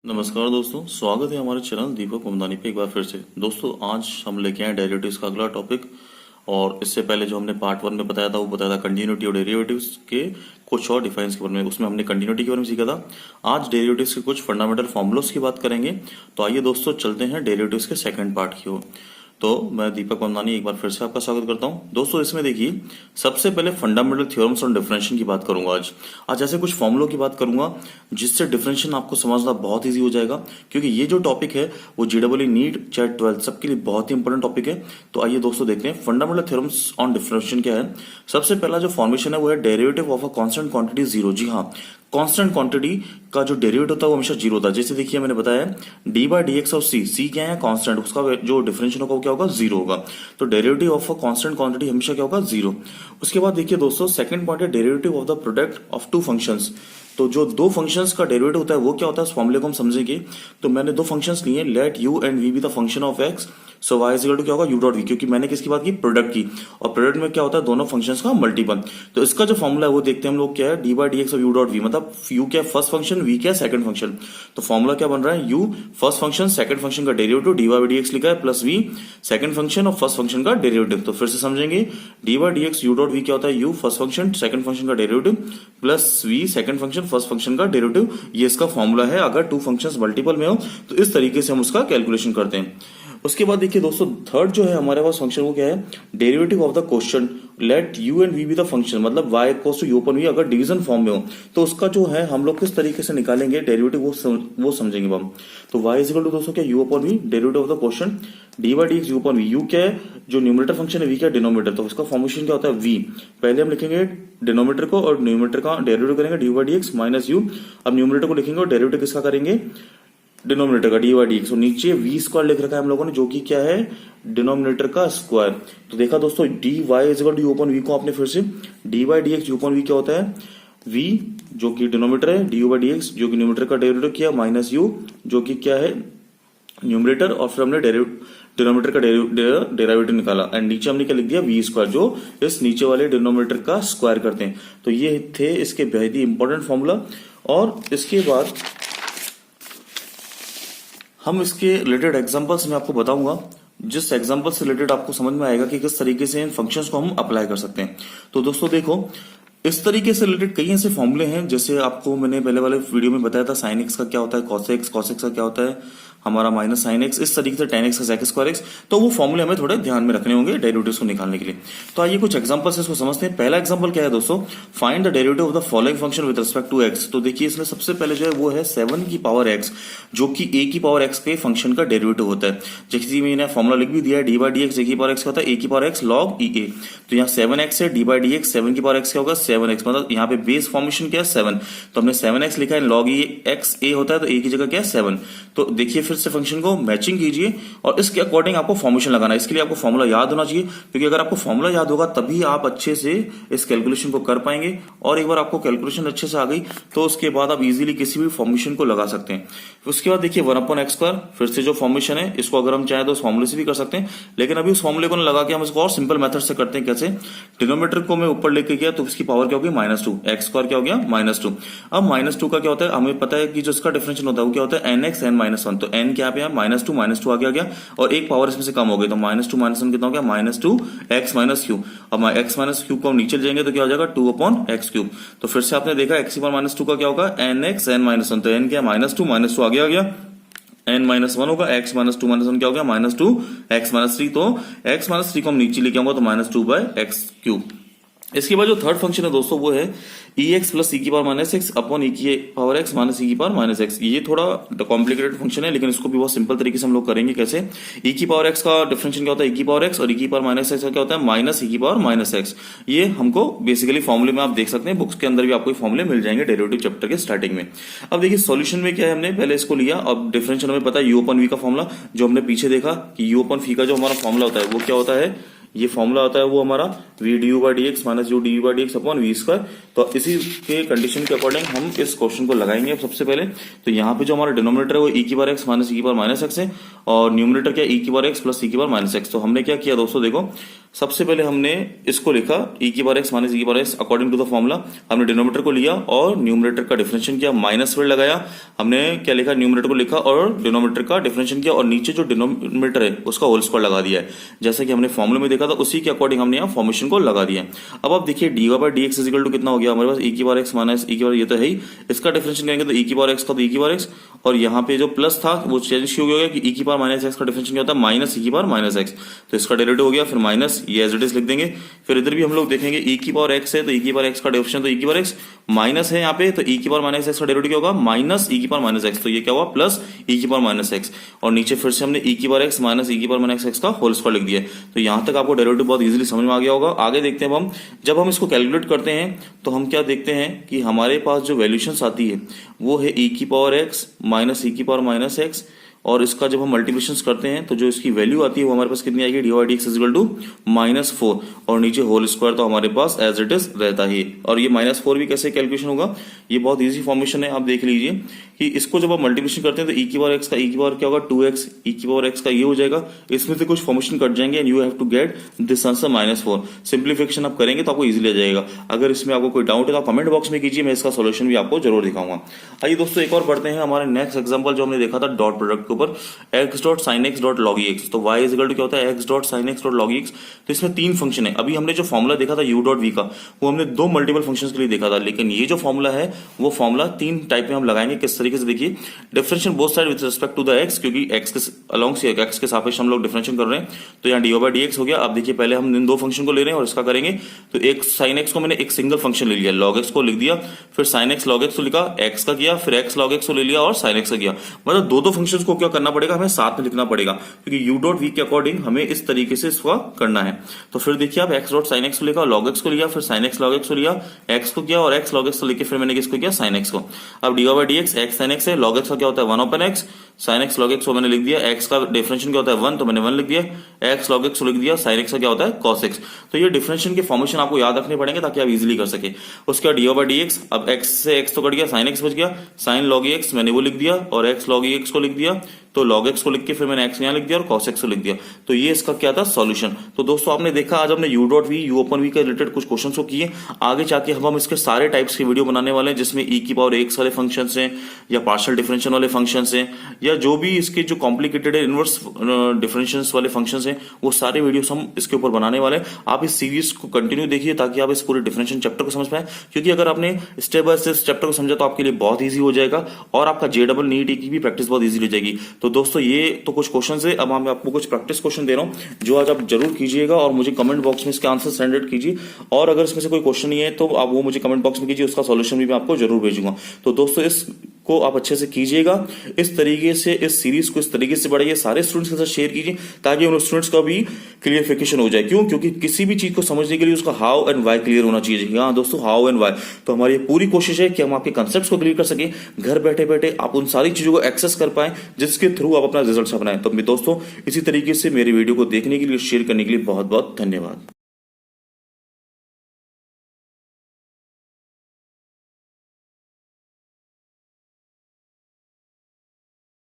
नमस्कार दोस्तों, स्वागत है हमारे चैनल दीपक ममदानी पे एक बार फिर से। दोस्तों आज हम लेके आए डेरिवेटिव्स का अगला टॉपिक। और इससे पहले जो हमने पार्ट 1 में बताया था वो बताया था कंटिन्यूटी और डेरिवेटिव्स के कुछ और डिफाइंस के बारे में। उसमें हमने कंटिन्यूटी के बारे में सीखा था। आज डेरिवेटिव्स के कुछ फंडामेंटल फॉर्मुलोस की बात करेंगे। तो आइए दोस्तों चलते हैं डेरिवेटिव्स के सेकंड पार्ट की ओर। तो मैं दीपक ममदानी एक बार फिर से आपका स्वागत करता हूं। दोस्तों इसमें देखिए, सबसे पहले फंडामेंटल थ्योरम्स और डिफरेंशिएशन की बात करूंगा। आज ऐसे कुछ फॉर्मुलों की बात करूंगा जिससे डिफरेंशिएशन आपको समझना बहुत इजी हो जाएगा, क्योंकि ये जो टॉपिक है वो जेईई नीट चैट 12 सबके लिए बहुत ही इंपॉर्टेंट टॉपिक है। तो आइए दोस्तों देखते हैं फंडामेंटल थ्योरम्स ऑन डिफरेंशिएशन क्या है। सबसे पहला जो फॉर्मेशन है वो है derivative of a constant quantity zero. जी हाँ, कांस्टेंट क्वांटिटी का जो डेरिवेटिव होता है वो हमेशा जीरो होता है। जैसे देखिए मैंने बताया D by D X of C क्या है, कांस्टेंट, उसका जो डिफरेंशिएशन होगा वो क्या होगा, जीरो होगा। तो derivative of a constant quantity हमेशा क्या होगा, जीरो। उसके बाद देखिए दोस्तों, सेकंड पॉइंट है derivative of the product of two functions. तो जो दो फंक्शंस का डेरिवेटिव होता है वो क्या होता है, इस फॉर्मूले को हम समझेंगे। तो मैंने दो फंक्शंस लिए, let u and v be the function of x, so y is equal to क्या होगा, यू डॉट वी, क्योंकि मैंने किसकी बात की, प्रोडक्ट की। और प्रोडक्ट में क्या होता है, दोनों फंक्शंस का मल्टीपल। तो इसका जो फॉर्मूला है वो देखते हैं हम लोग, क्या है, D by D X of U dot V, मतलब यू क्या फर्स्ट फंक्शन, वी क्या सेकंड फंक्शन। तो फॉर्मूला क्या बन रहा है, U first function second function का derivative D by D X लिखा है, प्लस वी सेकंड फंक्शन और फर्स्ट फंक्शन का डेरिवेटिव। तो फिर से समझेंगे, D by D x U dot V क्या होता है, U first function second function का derivative plus we second function first function का डेरिवेटिव। ये इसका फॉर्मूला है अगर टू फंक्शंस मल्टीपल में हो। तो इस तरीके से हम उसका कैलकुलेशन करते हैं। उसके बाद देखिए दोस्तों, थर्ड जो है हमारे पास फंक्शन वो क्या है, derivative of the question let u and v be the function, मतलब y equals to u upon v अगर डिवीजन फॉर्म में हो तो उसका जो है हम लोग किस तरीके से निकालेंगे डेरिवेटिव वो समझेंगे हम। तो y इज इक्वल टू दोस्तों क्या, u upon v derivative of the question d by D x u upon v. U क्या है, जो न्यूमरेटर फंक्शन है, वी क्या है डिनोमिनेटर। तो उसका फॉर्मेशन क्या होता है, v। पहले हम लिखेंगे डिनोमिनेटर को और न्यूमरेटर का डेरिवेटिव करेंगे D by D x minus you. अब न्यूमरेटर को लिखेंगे और डेरिवेटिव किसका करेंगे, डिनोमिनेटर का डी बाई डी एक्स। नीचे वी स्क्वायर लिख रखा है हम लोगों ने, जो कि क्या है, डिनोमिनेटर का स्क्वायर। तो देखा दोस्तों, d y is equal to u upon v को आपने फिर से d by D x u upon v क्या होता है, वी जो कि डिनोमिनेटर है, d u by D x जो कि न्यूमरेटर का डेरिवेटिव किया, माइनस यू जो कि क्या है न्यूमरेटर, और फिर हमने डिनोमिनेटर का डेरिवेटिव निकाला। एंड नीचे हमने क्या लिख दिया, वी स्क्वायर, जो इस नीचे वाले डिनोमिनेटर का स्क्वायर करते हैं। तो ये थे इसके बेहद ही इंपॉर्टेंट फॉर्मूला। और इसके बाद हम इसके रिलेटेड एग्जांपल्स में आपको बताऊंगा, जिस एग्जांपल से रिलेटेड आपको समझ में आएगा कि किस तरीके से इन फंक्शंस को हम अप्लाई कर सकते हैं। तो दोस्तों देखो, इस तरीके से रिलेटेड कई ऐसे फॉर्मूले हैं, जैसे आपको मैंने पहले वाले वीडियो में बताया था साइन एक्स का क्या होता है, कॉस एक्स का क्या होता है हमारा माइनस साइन एक्स, इस तरीके से टेन एक्स का सेक स्क्वायर एक्स। तो वो फॉर्मूले हमें थोड़े ध्यान में रखने होंगे डेरिवेटिव्स को निकालने के लिए। तो आइए कुछ एग्जांपल्स इसको समझते हैं। पहला एग्जांपल क्या है दोस्तों, find the derivative of the following function with respect to x. तो देखिए इसमें सबसे पहले जो है वो है 7 की पावर एक्स, जो कि a की पावर एक्स के फंक्शन का डेरिवेटिव होता है। जैसे मैंने फॉर्मूला लिख भी दिया है, डी बाई डी एक्स ए की पावर एक्स का होता है a की पावर एक्स लॉग ई ए। तो यहाँ 7x है, डी बाई डी एक्स 7 की पावर एक्स क्या होगा 7x, मतलब यहाँ पे बेस फॉर्मेशन क्या है 7। तो हमने 7x लिखा है, लॉग ई एक्स ए होता है तो a की जगह क्या है 7। तो देखिए फिर से फंक्शन को मैचिंग कीजिए और इसके अकॉर्डिंग आपको फॉर्मेशन लगाना है। इसके लिए आपको फॉर्मूला याद होना चाहिए, क्योंकि अगर आपको फॉर्मूला याद होगा तभी आप अच्छे से इस कैलकुलेशन को कर पाएंगे। और एक बार आपको कैलकुलेशन अच्छे से आ गई तो उसके बाद आप इजीली किसी भी फॉर्मेशन को लगा सकते हैं। उसके बाद देखिए 1 अपॉन एक्स स्क्वायर, फिर से जो फॉर्मेशन है इसको अगर हम चाहें तो उस फॉर्मूले से भी कर सकते हैं, लेकिन अभी उस फॉर्मूले को लगा के हम इसको और सिंपल मेथड से करते हैं। कैसे, डिनोमिनेटर को मैं ऊपर लेके गया तो इसकी पावर क्या होगी -2, एक्स स्क्वायर क्या हो गया -2। अब -2 का क्या होता है, हमें पता है कि जो इसका डिफरेंशियल होता है वो क्या होता है nx n -1। तो n क्या है, -2 आगे आ गया और एक पावर इसमें से कम हो गई, तो -2 -1 कितना हो गया, -2 x माइनस क्यू। अब x माइनस क्यू को हम नीचे ले जाएंगे तो क्या हो जाएगा 2 अपॉन एक्स क्यूब। तो फिर से आपने देखा x की पावर -2 का क्या होगा nx n -1। तो n क्या है -2 आगे आ गया, n -1 होगा, x -2 -1 क्या हो गया -2 x -3। तो x -3 को हम नीचे लेके आऊंगा तो -2 बाय एक्स क्यूब। इसके बाद जो थर्ड फंक्शन है दोस्तों वो है ई एक्स प्लस ई की पावर -x अपॉन ई की पावर x माइनस ई की पावर -x। ये थोड़ा कॉम्प्लिकेटेड फंक्शन है, लेकिन इसको भी बहुत सिंपल तरीके से हम लोग करेंगे। कैसे, ई की पावर x का डिफरेंशियल क्या होता है ई की पावर x, और ई की पावर -x का क्या होता है माइनस ई की पावर -x। ये हमको बेसिकली फॉर्मूले में आप देख सकते हैं, बुक्स के अंदर भी आपको फॉर्मूले मिल जाएंगे डेरिवेटिव चैप्टर के स्टार्टिंग में। अब देखिए सोल्यूशन में क्या है, हमने पहले इसको लिया। अब डिफरेंशियल हमें पता है यू अपन वी का फॉर्मूला, जो हमने पीछे देखा कि यू अपन फी का जो हमारा फॉर्मूला होता है वो क्या होता है, ये फॉर्मूला होता है वो हमारा v d u by D x minus u d u by D x upon v square. तो इसी के कंडीशन के अकॉर्डिंग हम इस क्वेश्चन को लगाएंगे। सबसे पहले तो यहाँ पे जो हमारा डिनोमिनेटर है वो ई की पावर एक्स माइनस ई की पावर -x है, और न्यूमरेटर क्या ई की पावर एक्स प्लस ई की पावर -x। तो हमने क्या किया दोस्तों, देखो सबसे पहले हमने इसको लिखा e की पावर x माइनस e की power x according to the formula. हमने डिनोमिनेटर को लिया और न्यूमरेटर का डिफरेंशिएशन किया, माइनस फिर लगाया। हमने क्या लिखा, न्यूमरेटर को लिखा और डिनोमिनेटर का डिफरेंशिएशन किया और नीचे जो डिनोमिनेटर है उसका होल स्क्वायर लगा दिया है। जैसे कि हमने फॉर्मूले में देखा था उसी के अकॉर्डिंग हमने यहाँ फॉर्मेशन को लगा दिया। अब आप देखिए dy by dx equal to कितना हो गया हमारे पास, e की पावर x माइनस e की पावर, ये तो है ही, इसका डिफरेंशिएशन करेंगे तो e की पावर x का तो e की पावर x, और यहाँ पे जो प्लस था वो चेंज हो गया कि e की पावर माइनस x का डिफरेंशिएशन क्या होता है, माइनस e की पावर माइनस x, तो इसका डेरिवेटिव हो गया, फिर माइनस ये एज इट इज लिख देंगे। फिर इधर भी हम लोग देखेंगे e की पावर x है तो e की पावर x का डिफरेंशिएशन तो e की पावर x, माइनस है यहाँ पे तो e की पावर माइनस x का डेरिवेटिव क्या होगा, माइनस e की पावर माइनस x, तो ये क्या हुआ प्लस e की पावर माइनस x, और नीचे फिर से हमने e की पावर x माइनस e की पावर माइनस x का होल स्क्वायर लिख दिया। तो यहाँ तक आपको डेरिवेटिव बहुत इजीली समझ में आ गया होगा। आगे देखते हैं हम, जब हम इसको कैलकुलेट करते हैं तो हम क्या देखते हैं कि हमारे पास जो वैल्यूशंस आती है वो है e की पावर x माइनस e की पावर माइनस x, और इसका जब हम मल्टीप्लिकेशन करते हैं तो जो इसकी वैल्यू आती है वो हमारे पास कितनी आएगी, d y d x equal to -4, और नीचे होल स्क्वायर तो हमारे पास एज इट इज रहता ही। और ये -4 भी कैसे कैलकुलेशन होगा, ये बहुत इजी फॉर्मेशन है, आप देख लीजिए कि इसको जब आप मल्टीप्लिकेशन करते हैं तो e की पावर x का e की पावर क्या होगा 2x, e की पावर x का ये हो जाएगा, इसमें से कुछ फॉर्मेशन कट जाएंगे and you have to get this answer -4। Simplification आप करेंगे तो आपको इजीली आ जाएगा। अगर इसमें आपको कोई डाउट है तो आप कमेंट बॉक्स में कीजिए, मैं इसका सोल्यूशन भी आपको जरूर दिखाऊंगा। आइए दोस्तों एक और पढ़ते हैं हमारे नेक्स्ट एग्जाम्पल जो हमने देखा था डॉट प्रोडक्ट के ऊपर, x dot sine x dot log x. तो y इज इक्वल टू क्या होता है, x dot sine x dot log x. तो इसमें तीन फंक्शन है। अभी हमने जो फॉर्मूला देखा था u डॉट v का वो हमने दो मल्टीपल फंक्शंस के लिए देखा था, लेकिन ये जो फॉर्मूला है वो फॉर्मूला तीन टाइप में हम लगाएंगे। किस तरीके से, देखिए differential both side with respect to the x, क्योंकि x के अलोंग से x के सापेक्ष हम लोग डिफरेंशियल कर रहे हैं, तो यहाँ dy बाय dx हो गया। अब देखिए पहले हम इन दो फंक्शन को ले रहे हैं और इसका करेंगे, तो एक साइन एक्स को मैंने एक सिंगल फंक्शन ले लिया, लॉग एक्स को लिख दिया, फिर साइन एक्स लॉग एक्स को लिखा, एक्स का किया, फिर एक्स लॉग एक्स को ले लिया और साइन एक्स का किया। मतलब दो फंक्शंस को क्या करना पड़ेगा, हमें साथ में लिखना पड़ेगा, क्योंकि u डॉट v के अकॉर्डिंग हमें इस तरीके से इसका करना है। तो फिर देखिए आप x डॉट साइन एक्स को लिखा, लॉग एक्स को लिया, फिर साइन एक्स लॉग एक्स को लिया, x को किया और x लॉग एक्स को लेके फिर मैंने किसको किया, साइन एक्स को। अब dy by dx x sine x है, लॉग एक्स का क्या होता है 1/x, sine x log x को मैंने लिख दिया, x का डिफरेंशिएशन क्या होता है 1 तो मैंने 1 लिख दिया, x लॉग एक्स को लिख दिया, साइन एक्स का क्या होता है cos x। तो ये डिफरेंशिएशन के फॉर्मेशन आपको याद रखने पड़ेंगे ताकि आप इजीली कर सके। उसके बाद dy बाय dx, अब x से x तो कट गया, साइन एक्स बच गया, साइन लॉग x मैंने वो लिख दिया और x लॉग x को लिख दिया, तो log x को लिख के फिर मैंने x यहाँ लिख दिया और cos x को लिख दिया। तो ये इसका क्या था सॉल्यूशन। तो दोस्तों आपने देखा आज हमने u dot v u open v के रिलेटेड कुछ क्वेश्चंस को किए। आगे जाके हम इसके सारे टाइप्स की वीडियो बनाने वाले हैं, जिसमें e की पावर x वाले फंक्शंस हैं या पार्शियल डिफरेंशियल वाले फंक्शंस हैं या जो भी इसके जो कॉम्प्लिकेटेड है इनवर्स डिफरेंशियल्स वाले फंक्शंस हैं, वो सारे वीडियोस हम इसके ऊपर बनाने वाले हैं। आप इस सीरीज को कंटिन्यू देखिए ताकि आप इस पूरे डिफरेंशियल चैप्टर को समझ पाए, क्योंकि अगर आपने स्टेप बाय स्टेप चैप्टर को समझा तो आपके लिए बहुत ईजी हो जाएगा और आपका JEE नीट की भी प्रैक्टिस बहुत ईजी हो जाएगी। तो दोस्तों ये तो कुछ क्वेश्चन है, अब मैं आपको कुछ प्रैक्टिस क्वेश्चन दे रहा हूं जो आज आप जरूर कीजिएगा और मुझे कमेंट बॉक्स में इसके आंसर सेंड कीजिए। और अगर इसमें से कोई क्वेश्चन नहीं है तो आप वो मुझे कमेंट बॉक्स में कीजिए, उसका सॉल्यूशन भी मैं आपको जरूर भेजूंगा। तो दोस्तों इसको आप अच्छे से कीजिएगा, इस तरीके से इस सीरीज को इस तरीके से बढ़ाइए, सारे स्टूडेंट्स के साथ शेयर कीजिए ताकि उन स्टूडेंट्स का भी क्लियरिफिकेशन हो जाए। क्यों, क्योंकि किसी भी चीज को समझने के लिए उसका हाउ एंड वाई क्लियर होना चाहिए। हाँ दोस्तों, हाउ एंड वाई। तो हमारी पूरी कोशिश है कि हम आपके कंसेप्ट को क्लियर कर सके, घर बैठे बैठे आप उन सारी चीजों को एक्सेस कर पाए जिसके थ्रू आप अपना रिजल्ट बनाए। तो दोस्तों इसी तरीके से मेरी वीडियो को देखने के लिए, शेयर करने के लिए बहुत बहुत धन्यवाद।